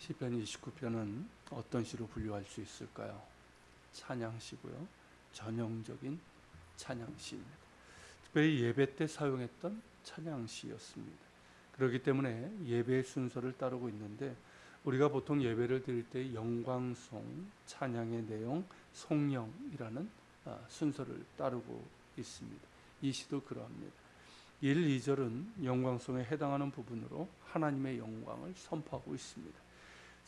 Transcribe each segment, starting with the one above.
시편 29편은 어떤 시로 분류할 수 있을까요? 찬양시고요. 전형적인 찬양시입니다. 특별히 예배 때 사용했던 찬양시였습니다. 그렇기 때문에 예배의 순서를 따르고 있는데 우리가 보통 예배를 드릴 때 영광송, 찬양의 내용, 송영이라는 순서를 따르고 있습니다. 이 시도 그러합니다. 1, 2절은 영광송에 해당하는 부분으로 하나님의 영광을 선포하고 있습니다.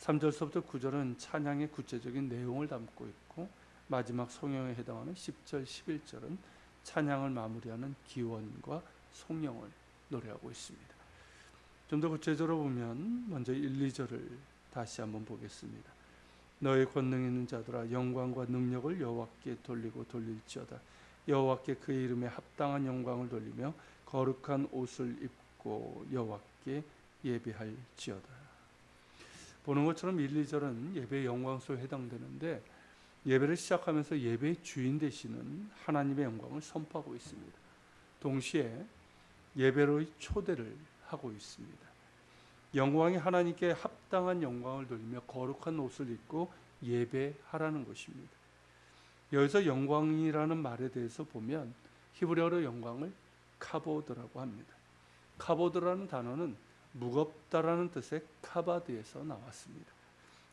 3절서부터 9절은 찬양의 구체적인 내용을 담고 있고 마지막 송영에 해당하는 10절, 11절은 찬양을 마무리하는 기원과 송영을 노래하고 있습니다. 좀 더 구체적으로 보면 먼저 1, 2절을 다시 한번 보겠습니다. 너의 권능 있는 자들아 영광과 능력을 여호와께 돌리고 돌릴지어다. 여호와께 그의 이름에 합당한 영광을 돌리며 거룩한 옷을 입고 여호와께 예배할지어다. 보는 것처럼 1, 2절은 예배의 영광소에 해당되는데 예배를 시작하면서 예배의 주인 되시는 하나님의 영광을 선포하고 있습니다. 동시에 예배로의 초대를 하고 있습니다. 영광이 하나님께 합당한 영광을 돌리며 거룩한 옷을 입고 예배하라는 것입니다. 여기서 영광이라는 말에 대해서 보면 히브리어로 영광을 카보드라고 합니다. 카보드라는 단어는 무겁다라는 뜻의 카바드에서 나왔습니다.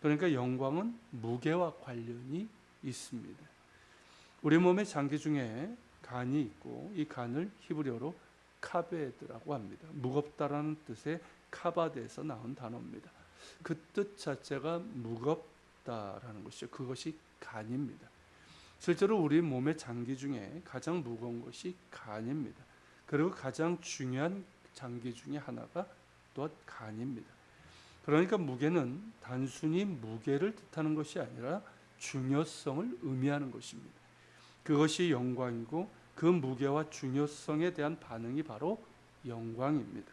그러니까 영광은 무게와 관련이 있습니다. 우리 몸의 장기 중에 간이 있고 이 간을 히브리어로 카베드라고 합니다. 무겁다라는 뜻의 카바드에서 나온 단어입니다. 그 뜻 자체가 무겁다라는 것이죠. 그것이 간입니다. 실제로 우리 몸의 장기 중에 가장 무거운 것이 간입니다. 그리고 가장 중요한 장기 중에 하나가 또한 간입니다. 그러니까 무게는 단순히 무게를 뜻하는 것이 아니라 중요성을 의미하는 것입니다. 그것이 영광이고 그 무게와 중요성에 대한 반응이 바로 영광입니다.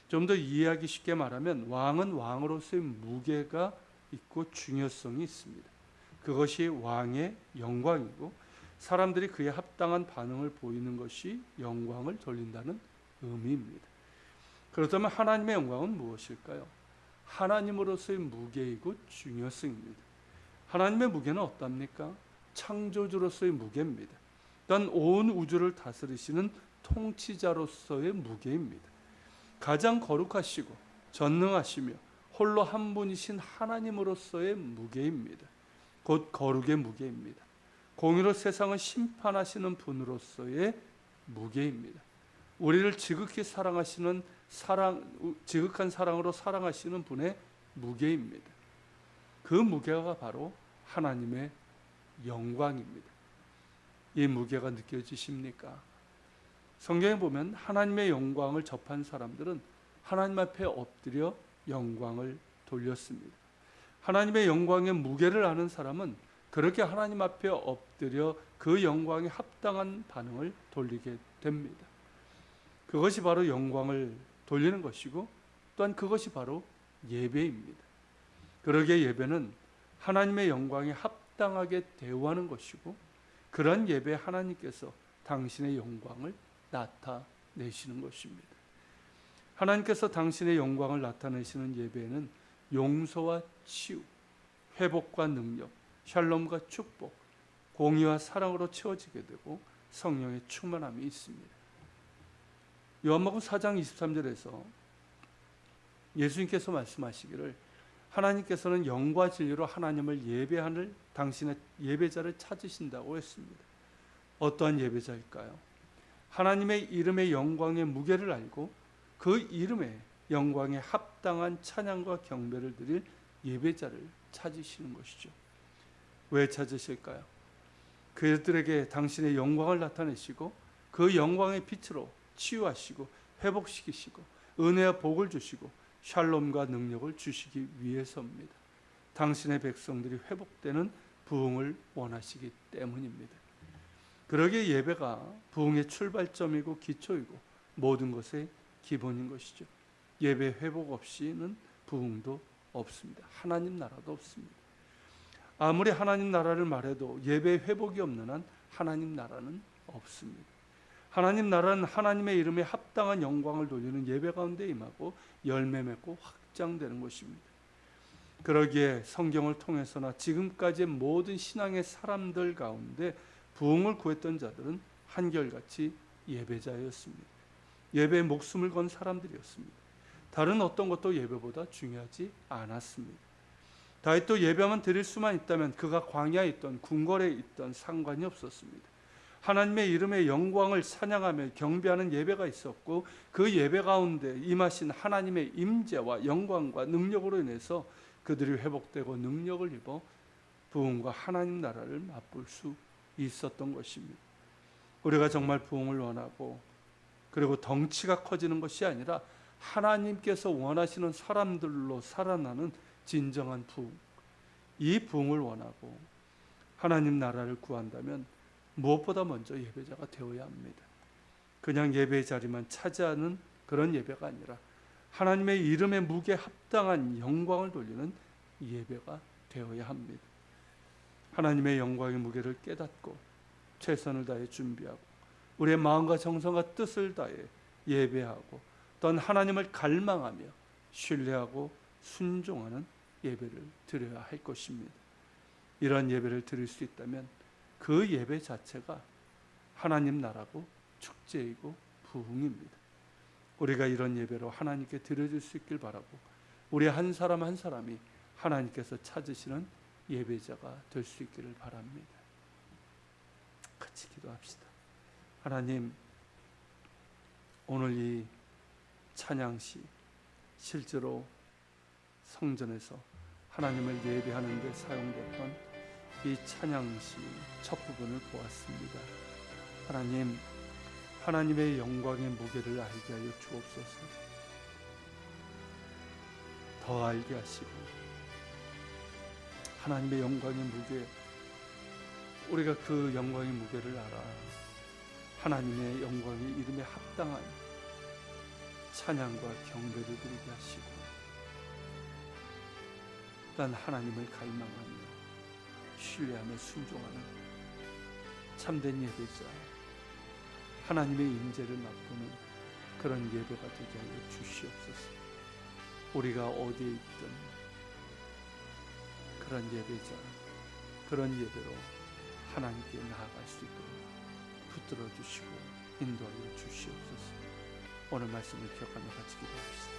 좀 더 이해하기 쉽게 말하면 왕은 왕으로서의 무게가 있고 중요성이 있습니다. 그것이 왕의 영광이고 사람들이 그에 합당한 반응을 보이는 것이 영광을 돌린다는 의미입니다. 그렇다면 하나님의 영광은 무엇일까요? 하나님으로서의 무게이고 중요성입니다. 하나님의 무게는 어떻습니까? 창조주로서의 무게입니다. 또한 온 우주를 다스리시는 통치자로서의 무게입니다. 가장 거룩하시고 전능하시며 홀로 한 분이신 하나님으로서의 무게입니다. 곧 거룩의 무게입니다. 공의로 세상을 심판하시는 분으로서의 무게입니다. 우리를 지극히 사랑하시는 지극한 사랑으로 사랑하시는 분의 무게입니다. 그 무게가 바로 하나님의 영광입니다. 이 무게가 느껴지십니까? 성경에 보면 하나님의 영광을 접한 사람들은 하나님 앞에 엎드려 영광을 돌렸습니다. 하나님의 영광의 무게를 아는 사람은 그렇게 하나님 앞에 엎드려 그 영광에 합당한 반응을 돌리게 됩니다. 그것이 바로 영광을 돌리는 것이고 또한 그것이 바로 예배입니다. 그러기에 예배는 하나님의 영광에 합당하게 대우하는 것이고 그러한 예배에 하나님께서 당신의 영광을 나타내시는 것입니다. 하나님께서 당신의 영광을 나타내시는 예배에는 용서와 치유, 회복과 능력, 샬롬과 축복, 공의와 사랑으로 채워지게 되고 성령의 충만함이 있습니다. 요한복음 4장 23절에서 예수님께서 말씀하시기를 하나님께서는 영과 진리로 하나님을 예배하는 당신의 예배자를 찾으신다고 했습니다. 어떠한 예배자일까요? 하나님의 이름의 영광의 무게를 알고 그 이름의 영광에 합당한 찬양과 경배를 드릴 예배자를 찾으시는 것이죠. 왜 찾으실까요? 그들에게 당신의 영광을 나타내시고 그 영광의 빛으로 치유하시고 회복시키시고 은혜와 복을 주시고 샬롬과 능력을 주시기 위해서입니다. 당신의 백성들이 회복되는 부흥을 원하시기 때문입니다. 그러기에 예배가 부흥의 출발점이고 기초이고 모든 것의 기본인 것이죠. 예배 회복 없이는 부흥도 없습니다. 하나님 나라도 없습니다. 아무리 하나님 나라를 말해도 예배 회복이 없는 한 하나님 나라는 없습니다. 하나님 나라는 하나님의 이름에 합당한 영광을 돌리는 예배 가운데 임하고 열매 맺고 확장되는 것입니다. 그러기에 성경을 통해서나 지금까지의 모든 신앙의 사람들 가운데 부흥을 구했던 자들은 한결같이 예배자였습니다. 예배에 목숨을 건 사람들이었습니다. 다른 어떤 것도 예배보다 중요하지 않았습니다. 다윗도 예배만 드릴 수만 있다면 그가 광야에 있던 궁궐에 있던 상관이 없었습니다. 하나님의 이름의 영광을 찬양하며 경배하는 예배가 있었고, 그 예배 가운데 임하신 하나님의 임재와 영광과 능력으로 인해서 그들이 회복되고 능력을 입어 부흥과 하나님 나라를 맛볼 수 있었던 것입니다. 우리가 정말 부흥을 원하고 그리고 덩치가 커지는 것이 아니라 하나님께서 원하시는 사람들로 살아나는 진정한 부흥, 이 부흥을 원하고 하나님 나라를 구한다면 무엇보다 먼저 예배자가 되어야 합니다. 그냥 예배 자리만 차지하는 그런 예배가 아니라 하나님의 이름의 무게에 합당한 영광을 돌리는 예배가 되어야 합니다. 하나님의 영광의 무게를 깨닫고 최선을 다해 준비하고 우리의 마음과 정성과 뜻을 다해 예배하고 또한 하나님을 갈망하며 신뢰하고 순종하는 예배를 드려야 할 것입니다. 이런 예배를 드릴 수 있다면 그 예배 자체가 하나님 나라고 축제이고 부흥입니다. 우리가 이런 예배로 하나님께 드려질 수 있길 바라고 우리 한 사람 한 사람이 하나님께서 찾으시는 예배자가 될 수 있기를 바랍니다. 같이 기도합시다. 하나님, 오늘 이 찬양시 실제로 성전에서 하나님을 예배하는 데 사용됐던 이 찬양시 첫 부분을 보았습니다. 하나님, 하나님의 영광의 무게를 알게 하여 주옵소서. 더 알게 하시고 하나님의 영광의 무게, 우리가 그 영광의 무게를 알아 하나님의 영광의 이름에 합당한 찬양과 경배를 드리게 하시고 단 하나님을 갈망하며 신뢰하며 순종하는 참된 예배자, 하나님의 임재를 맛보는 그런 예배가 되게 하여 주시옵소서. 우리가 어디에 있든 그런 예배자, 그런 예배로 하나님께 나아갈 수 있도록 붙들어 주시고 인도하여 주시옵소서. 오늘 말씀을 기억하며 같이 기도합시다.